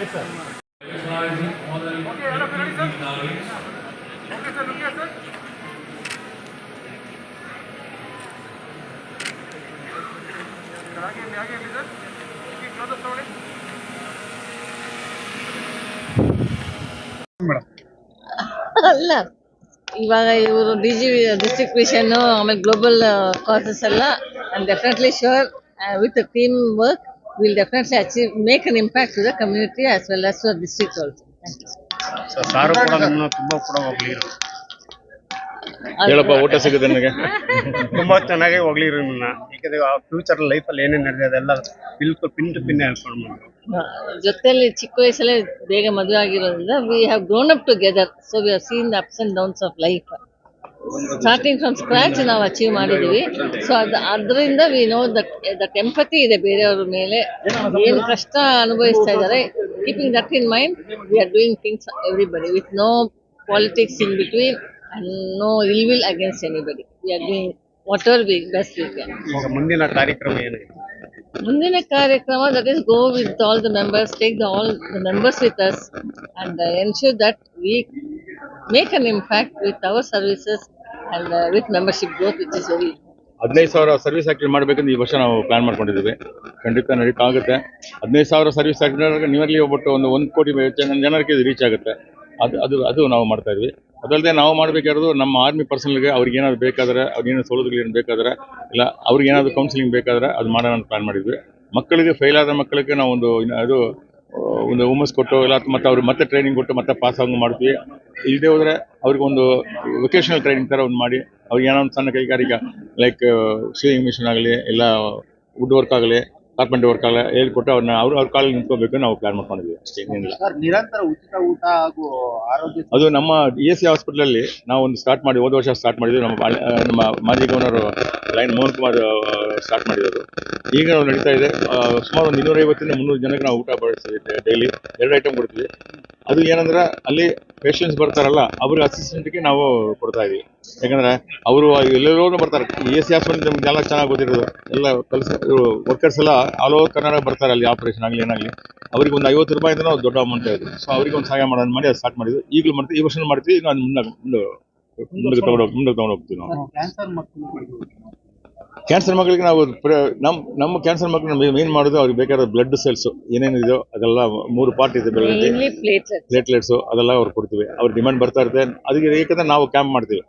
Visualizing all the knowledge. ಅಲ್ಲ ಇವಾಗ ಇವರು ಡಿಸ್ಟ್ರಿಕ್ಟ್ ವಿಷನ್ ಆಮೇಲೆ ಗ್ಲೋಬಲ್ ಕಾಸಸ್ ಎಲ್ಲ I definitely sure with team work will definitely achieve make an impact to the community as well as to district also. Sir ಕೂಡ ನಮ್ಮನ್ನ ತುಂಬಾ ಕೂಡ ಹೊಗಳಿರು. ಹೇಳಪ್ಪ ಊಟ ಸಿಗುತ್ತೆ ನನಗೆ. ತುಂಬಾ ಚೆನ್ನಾಗಿ ಹೊಗಳಿರು ನಿಮ್ಮನ್ನ. ಯಾಕಂದ್ರೆ ಫ್ಯೂಚರ್ ಲೈಫ್ ಅಲ್ಲಿ ಏನೇನು ನಡೆದಿದೆ ಅದೆಲ್ಲ ಬಿಲ್ಕುಲ್ ಪಿನ್ ಟು ಪಿನ್ ಹೇಳ್ಕೊಂಡು ಬಂದ್ರು. ಜೊತೆಲಿ ಚಿಕ್ಕ ವಯಸ್ಸಲ್ಲೇ ಬೇಗ ಮದುವೆ ಆಗಿರೋದ್ರಿಂದ we have grown up together, so we have seen the ups and downs of life. Starting from scratch ನಾವು ಅಚೀವ್ ಮಾಡಿದೀವಿ. ಸೊ ಅದರಿಂದ ವಿ ನೋ ದಟ್ ಎಂಪತಿ ಇದೆ ಬೇರೆಯವ್ರ ಮೇಲೆ, ಏನು ಕಷ್ಟ ಅನುಭವಿಸ್ತಾ ಇದ್ದಾರೆ. Keeping that in mind we are doing things everybody with no politics in between and no ill will against anybody. We are doing whatever we best we can. ಈಗ ಮುಂದಿನ ಕಾರ್ಯಕ್ರಮ ಏನಿದೆ? ಮುಂದಿನ ಕಾರ್ಯಕ್ರಮ that is go with all the members, take all the members with us and ensure that we make an impact with our services and with membership growth, which is very 15,000 service active ಮಾಡಬೇಕಂತ ಈ ವರ್ಷ ನಾವು plan ಮಾಡ್ಕೊಂಡಿದ್ದೀವಿ. ಖಂಡಿತ ನಡೀತಾಗುತ್ತೆ. 15,000 service active nearly ಒಬ್ಬಟ್ಟು 1 ಕೋಟಿ ಜನರಿಗೆ reach ಆಗುತ್ತೆ. ಅದು ನಾವು ಮಾಡ್ತಾ ಇದ್ವಿ. ಅದಲ್ಲದೆ ನಾವು ಮಾಡಬೇಕಾಗಿರೋದು ನಮ್ಮ ಆರ್ಮಿ ಪರ್ಸನಲ್ಗೆ ಅವ್ರಿಗೆ ಏನಾದ್ರು ಬೇಕಾದ್ರೆ, ಅವ್ರಿಗೇನಾದ್ರು ಸೌಲಭ್ಯಗಳು ಏನು ಬೇಕಾದ್ರೆ, ಇಲ್ಲ ಅವ್ರಿಗೆ ಏನಾದರೂ ಕೌನ್ಸಿಲಿಂಗ್ ಬೇಕಾದ್ರೆ ಅದು ಮಾಡೋಣ ಅಂತ ಪ್ಲಾನ್ ಮಾಡಿದ್ವಿ. ಮಕ್ಕಳಿಗೆ ಫೇಲ್ ಆದ ಮಕ್ಕಳಿಗೆ ನಾವು ಒಂದು ಹುಮ್ಮಸ್ ಕೊಟ್ಟು ಇಲ್ಲ ಮತ್ತೆ ಅವ್ರಿಗೆ ಮತ್ತೆ ಟ್ರೈನಿಂಗ್ ಕೊಟ್ಟು ಮತ್ತೆ ಪಾಸ್ ಆಗಿ ಮಾಡ್ತೀವಿ. ಇಲ್ಲದೆ ಹೋದರೆ ಅವ್ರಿಗೆ ಒಂದು ವೊಕೇಶನಲ್ ಟ್ರೈನಿಂಗ್ ಥರ ಒಂದು ಮಾಡಿ ಅವ್ರಿಗೆ ಏನೋ ಒಂದು ಸಣ್ಣ ಕೈಗಾರಿಕೆ ಲೈಕ್ ಸೇವಿಂಗ್ ಮಿಷನ್ ಆಗಲಿ, ಇಲ್ಲ ವುಡ್ ವರ್ಕ್ ಆಗಲಿ, ಕಾರ್ಪೆಂಟರ್ ವರ್ಕ್ ಆಗಲಿ ಹೇಳ್ಕೊಟ್ಟು ಅವ್ರ ಕಾಲಲ್ಲಿ ನಿಂತ್ಕೋಬೇಕು ನಾವು ಪ್ಲಾನ್ ಮಾಡ್ಕೊಂಡಿದ್ವಿ. ಅಷ್ಟೇ, ಏನಿಲ್ಲ. ನಿರಂತರ ಉಚಿತ ಊಟ ಹಾಗೂ ಆರೋಗ್ಯ ಅದು ನಮ್ಮ ESC ಹಾಸ್ಪಿಟಲಲ್ಲಿ ನಾವು ಒಂದು ಸ್ಟಾರ್ಟ್ ಮಾಡಿ ಹೋದ ವರ್ಷ ಸ್ಟಾರ್ಟ್ ಮಾಡಿದ್ವಿ. ನಮ್ಮ ಮಾಜಿ governor line Mohan Kumar start ಮಾಡಿರೋದು. ಈಗ ನಾವು ನಡೀತಾ ಇದೆ. ಸುಮಾರು ಒಂದು 250 300 ಜನಕ್ಕೆ ನಾವು ಊಟ ಬಡಿಸ್ತೀವಿ. ಡೈಲಿ 2 ಐಟಮ್ ಕೊಡ್ತೀವಿ. ಅದು ಏನಂದ್ರೆ ಅಲ್ಲಿ ಪೇಷಂಟ್ಸ್ ಬರ್ತಾರಲ್ಲ ಅವ್ರಿಗೆ ಅಸಿಸ್ಟೆಂಟ್ಗೆ ನಾವು ಕೊಡ್ತಾ ಇದೀವಿ. ಯಾಕಂದ್ರೆ ಅವರು ಎಲ್ಲೆಲ್ಲೋ ಬರ್ತಾರೆ. ESC ಹಾಸ್ಪಿಟಲ್ ನಮ್ಗೆ ಎಲ್ಲ ಚೆನ್ನಾಗಿ ಗೊತ್ತಿರೋದು. ಎಲ್ಲ ವರ್ಕರ್ಸ್ ಎಲ್ಲ ಆಲ್ ಓವರ್ ಕರ್ನಾಟಕ ಬರ್ತಾರೆ. ಅಲ್ಲಿ ಆಪರೇಷನ್ ಆಗಲಿ ಏನಾಗಲಿ ಅವ್ರಿಗೆ ಒಂದು 50 ರೂಪಾಯಿ ಅಂತ ದೊಡ್ಡ ಅಮೌಂಟ್ ಇದೆ. ಸೊ ಅವ್ರಿಗೆ ಒಂದು ಸಹಾಯ ಮಾಡೋದು ಮಾಡಿ ಅದು ಸ್ಟಾರ್ಟ್ ಮಾಡಿದ್ವಿ. ಈಗಲೂ ಮಾಡ್ತೀವಿ, ಈ ವರ್ಷ ಮಾಡ್ತೀವಿ. ಈಗ ಮುಂದೆ ತಗೊಂಡು ಹೋಗ್ತೀವಿ ನಾವು. ಕ್ಯಾನ್ಸರ್ ಮಕ್ಕಳಿಗೆ ನಾವು ನಮ್ಮ ಕ್ಯಾನ್ಸರ್ ಮಕ್ಕಳು ಮೇನ್ ಮಾಡೋದು ಅವ್ರಿಗೆ ಬೇಕಾದ ಬ್ಲಡ್ ಸೆಲ್ಸ್ ಏನೇನಿದೆಯೋ ಅದೆಲ್ಲ 3 ಪಾರ್ಟ್ ಇದೆ. mainly platelets. ಪ್ಲೇಟ್ಲೆಟ್ಸು ಅದೆಲ್ಲ ಅವ್ರು ಕೊಡ್ತೀವಿ. ಅವ್ರ ಡಿಮಾಂಡ್ ಬರ್ತಾ ಇರುತ್ತೆ. ಅದಕ್ಕೆ ಏಕೆಂದ್ರೆ ನಾವು ಕ್ಯಾಂಪ್ ಮಾಡ್ತೀವಿ.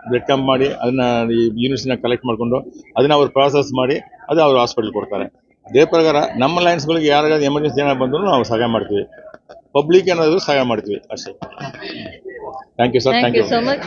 ಬ್ಲಡ್ ಕ್ಯಾಂಪ್ ಮಾಡಿ ಅದನ್ನ ಈ ಯೂನಿಟ್ಸ್ನ ಕಲೆಕ್ಟ್ ಮಾಡಿಕೊಂಡು ಅದನ್ನ ಅವ್ರು ಪ್ರಾಸೆಸ್ ಮಾಡಿ ಅದು ಅವ್ರ ಹಾಸ್ಪಿಟಲ್ ಕೊಡ್ತಾರೆ. ಅದೇ ಪ್ರಕಾರ ನಮ್ಮ ಲೈನ್ಸ್ಗಳಿಗೆ ಯಾರಿಗಾದ್ರು ಎಮರ್ಜೆನ್ಸಿ ಏನಾದ್ರು ಬಂದರೂ ನಾವು ಸಹಾಯ ಮಾಡ್ತೀವಿ. ಪಬ್ಲಿಕ್ ಏನಾದರೂ ಸಹಾಯ ಮಾಡ್ತೀವಿ ಅಷ್ಟೇ. Thank you sir. Thank you so much.